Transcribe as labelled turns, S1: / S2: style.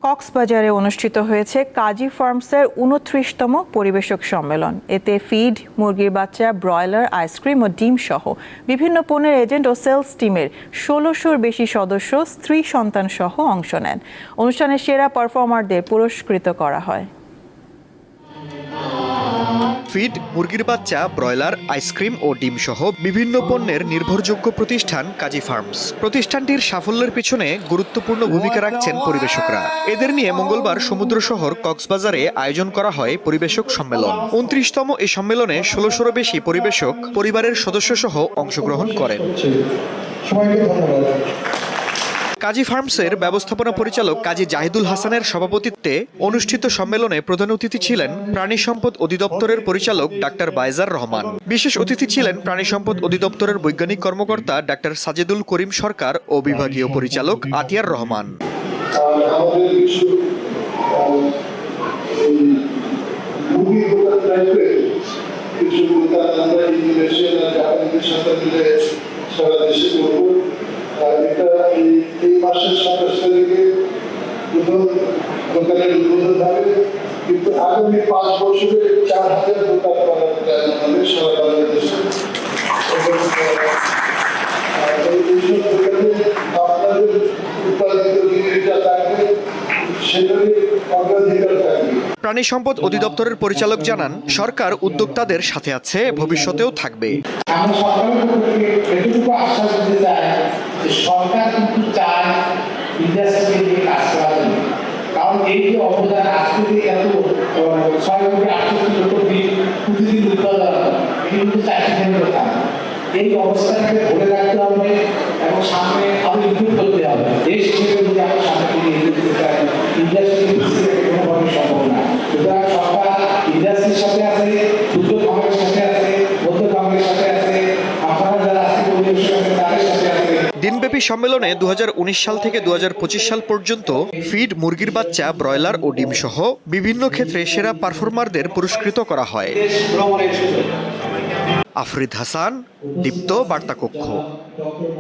S1: কক্সবাজারে অনুষ্ঠিত হয়েছে কাজী ফার্মসের ২৯তম পরিবেশক সম্মেলন। এতে ফিড, মুরগির বাচ্চা, ব্রয়লার, আইসক্রিম ও ডিম সহ বিভিন্ন পণ্যের এজেন্ট ও সেলস টিমের ১৬০০-র বেশি সদস্য স্ত্রী সন্তান সহ অংশ নেন। অনুষ্ঠানে সেরা পারফর্মারদের পুরস্কৃত করা হয়।
S2: ফিড, মুরগির বাচ্চা, ব্রয়লার, আইসক্রিম ও ডিম সহ বিভিন্ন পণ্যের নির্ভরযোগ্য প্রতিষ্ঠান কাজী ফার্মস। প্রতিষ্ঠানটির সাফল্যের পিছনে গুরুত্বপূর্ণ ভূমিকা রাখছেন পরিবেশকরা। এদের নিয়ে মঙ্গলবার সমুদ্র শহর কক্সবাজারে আয়োজন করা হয় পরিবেশক সম্মেলন। ২৯তম এই সম্মেলনে ১৬০০-রও বেশি পরিবেশক পরিবারের সদস্য সহ অংশগ্রহণ করেন। কাজী ফার্মসের ব্যবস্থাপনা পরিচালক কাজী জাহিদুল হাসানের সভাপতিত্বে অনুষ্ঠিত সম্মেলনে প্রধান অতিথি ছিলেন প্রাণী সম্পদ অধিদপ্তরের পরিচালক ডাক্তার বাইজার রহমান। বিশেষ অতিথি ছিলেন প্রাণী সম্পদ অধিদপ্তরের বৈজ্ঞানিক কর্মকর্তা ডাক্তার সাজেদুল করিম সরকার ও বিভাগীয় পরিচালক আতিয়ার রহমান।
S3: এই মাসের ২৭ তারিখে দোকানের উদ্বোধন হবে, কিন্তু আগামী ৫ বছরে ৪,০০০ দোকান করার প্ল্যান আমাদের সারা বাংলাদেশে। এইসব দোকানে আপনাদের উৎপাদিত জিনিসটা থাকবে, সেটারই অগ্রাধিকার থাকবে।
S2: প্রাণী সম্পদ অধিদপ্তরের পরিচালক জানান, সরকার উদ্যোক্তাদের সাথে আছে, ভবিষ্যতেও থাকবে।
S3: আমরা সরকারের এটুকু আশ্বাস দিতে চাই যে সরকার কিন্তু চায় ইন্ডাস্ট্রিকে নিয়ে কাজ করার জন্য। কারণ এই যে অবদান আজকে এত ৬,৬৮ লক্ষ প্রতিদিন উৎপাদন, এটি কিন্তু চাকরি কথা। এই অবস্থাটাকে ধরে রাখতে হবে এবং সামনে আরো ইমপ্রুভ করতে হবে। দেশ হিসেবে যদি আমরা সামনে এগিয়ে যেতে চাই, ইন্ডাস্ট্রি কোনোভাবে সম্ভব না। সুতরাং সরকার ইন্ডাস্ট্রির সাথে আছে, দুগ্ধ খামারের সাথে আছে, মধ্য খামারের সাথে আছে, আপনারা যারা আজকে পরিবেশ আছে তাদের সাথে আছে।
S2: দিনব্যাপী সম্মেলনে ২০১৯ সাল থেকে ২০২৫ সাল পর্যন্ত ফিড, মুরগির বাচ্চা, ব্রয়লার ও ডিম সহ বিভিন্ন ক্ষেত্রে সেরা পারফর্মারদের পুরস্কৃত করা হয়। আফরিদ হাসান, দীপ্ত বার্তা কক্ষ।